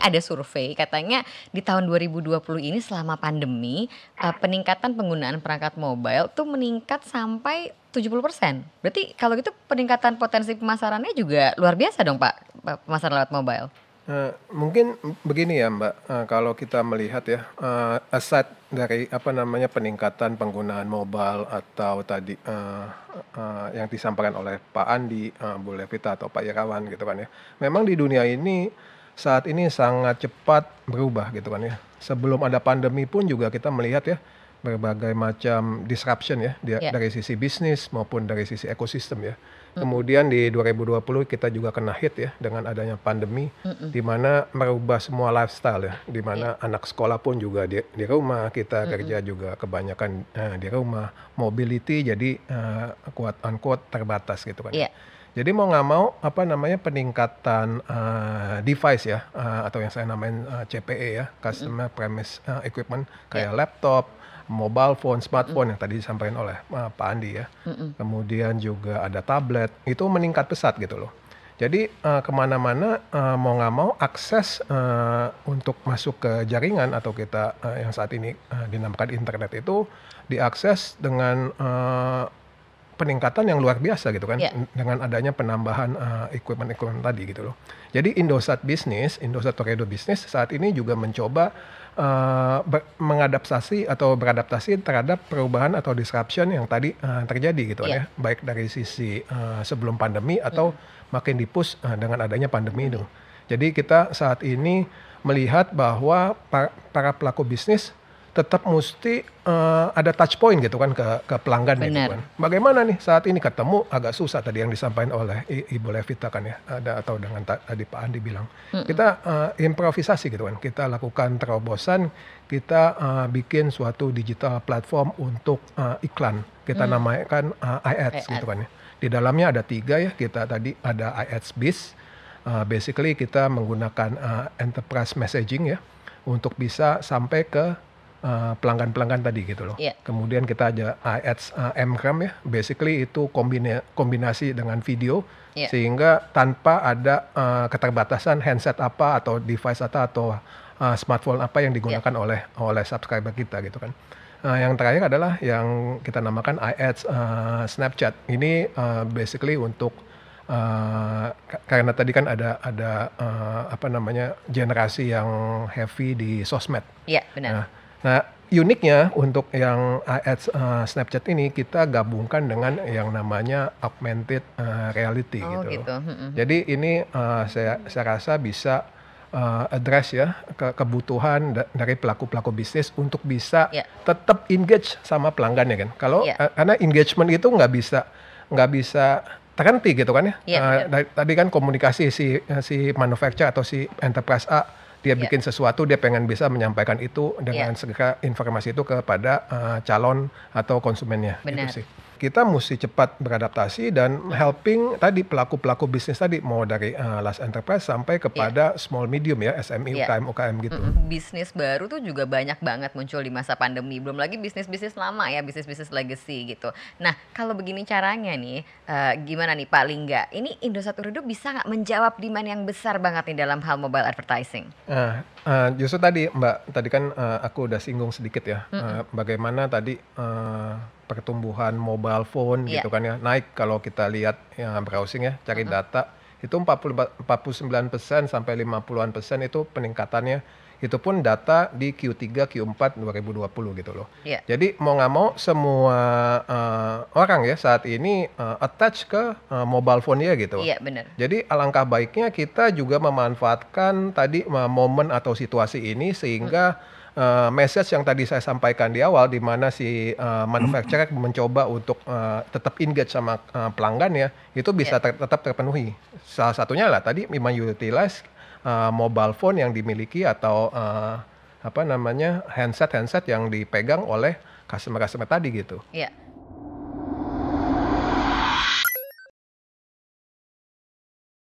ada survei katanya di tahun 2020 ini selama pandemi, peningkatan penggunaan perangkat mobile tuh meningkat sampai 70%. Berarti kalau gitu peningkatan potensi pemasarannya juga luar biasa dong Pak, pemasaran lewat mobile? Mungkin begini ya Mbak, kalau kita melihat ya, aside dari apa namanya peningkatan penggunaan mobile atau tadi yang disampaikan oleh Pak Andi, Bu Levita atau Pak Irawan gitu kan ya. Memang di dunia ini saat ini sangat cepat berubah gitu kan ya. Sebelum ada pandemi pun juga kita melihat ya berbagai macam disruption ya Ya. dari sisi bisnis maupun dari sisi ekosistem ya. Kemudian di 2020 kita juga kena hit ya dengan adanya pandemi, di mana merubah semua lifestyle ya, di mana anak sekolah pun juga di rumah, kita kerja juga kebanyakan di rumah, mobility jadi quote unquote terbatas gitu kan ya. Iya. Jadi mau nggak mau apa namanya peningkatan device ya, atau yang saya namain CPE ya, Customer Premise Equipment, kayak laptop, mobile phone, smartphone yang tadi disampaikan oleh Pak Andi ya. Kemudian juga ada tablet, itu meningkat pesat gitu loh. Jadi kemana-mana mau nggak mau akses untuk masuk ke jaringan atau kita yang saat ini dinamakan internet itu diakses dengan peningkatan yang luar biasa gitu kan, Iya. dengan adanya penambahan equipment tadi gitu loh. Jadi Indosat Toredo Business saat ini juga mencoba beradaptasi terhadap perubahan atau disruption yang tadi terjadi gitu kan Iya. ya, baik dari sisi sebelum pandemi atau makin di-push dengan adanya pandemi itu. Jadi kita saat ini melihat bahwa para pelaku bisnis tetap mesti ada touch point gitu kan ke pelanggan gitu Benar. kan. Bagaimana nih saat ini ketemu agak susah tadi yang disampaikan oleh Ibu Levita kan ya, atau dengan tadi Pak Andi bilang. Kita improvisasi gitu kan, kita lakukan terobosan, kita bikin suatu digital platform untuk iklan. Kita namakan iAds gitu kan ya. Di dalamnya ada 3 ya, kita tadi ada iAds Biz. Basically kita menggunakan enterprise messaging ya untuk bisa sampai ke pelanggan-pelanggan tadi gitu loh. Iya. Kemudian kita ada iAds MCRAM ya, basically itu kombinasi dengan video, Iya. sehingga tanpa ada keterbatasan handset apa atau device atau smartphone apa yang digunakan oleh subscriber kita gitu kan. Yang terakhir adalah yang kita namakan iAds Snapchat. Ini basically untuk karena tadi kan ada apa namanya generasi yang heavy di sosmed. Iya, benar. Nah, uniknya untuk yang iAds Snapchat ini kita gabungkan dengan yang namanya augmented reality Oh gitu. gitu. Jadi ini saya rasa bisa address ya kebutuhan dari pelaku-pelaku bisnis untuk bisa Iya. tetap engage sama pelanggannya kan. Kalau Iya. karena engagement itu nggak bisa terhenti gitu kan ya. Iya, benar. Tadi kan komunikasi si manufacturer atau si enterprise A dia Iya. bikin sesuatu, dia pengen bisa menyampaikan itu dengan segera informasi itu kepada calon atau konsumennya. Benar. Gitu sih. Kita mesti cepat beradaptasi dan helping tadi pelaku-pelaku bisnis tadi mau dari large enterprise sampai kepada small medium ya, SME, Iya. UKM gitu. Bisnis baru tuh juga banyak banget muncul di masa pandemi. Belum lagi bisnis-bisnis lama ya, bisnis-bisnis legacy gitu. Nah, kalau begini caranya nih, gimana nih Pak Lingga? Ini Indosat Ooredoo bisa nggak menjawab demand yang besar banget nih dalam hal mobile advertising? Justru tadi Mbak, tadi kan aku udah singgung sedikit ya, bagaimana tadi pertumbuhan mobile phone Iya. gitu kan ya, naik kalau kita lihat ya browsing ya, cari data, itu 49% sampai 50-an% itu peningkatannya, itu pun data di Q3, Q4 2020 gitu loh. Iya. Jadi mau nggak mau semua orang ya saat ini attach ke mobile phone ya gitu. Iya, benar. Jadi alangkah baiknya kita juga memanfaatkan tadi momen atau situasi ini sehingga message yang tadi saya sampaikan di awal di mana si manufacturer mencoba untuk tetap engage sama pelanggannya itu bisa tetap terpenuhi. Salah satunya lah tadi memang utilize mobile phone yang dimiliki atau apa namanya handset yang dipegang oleh customer tadi gitu. Iya.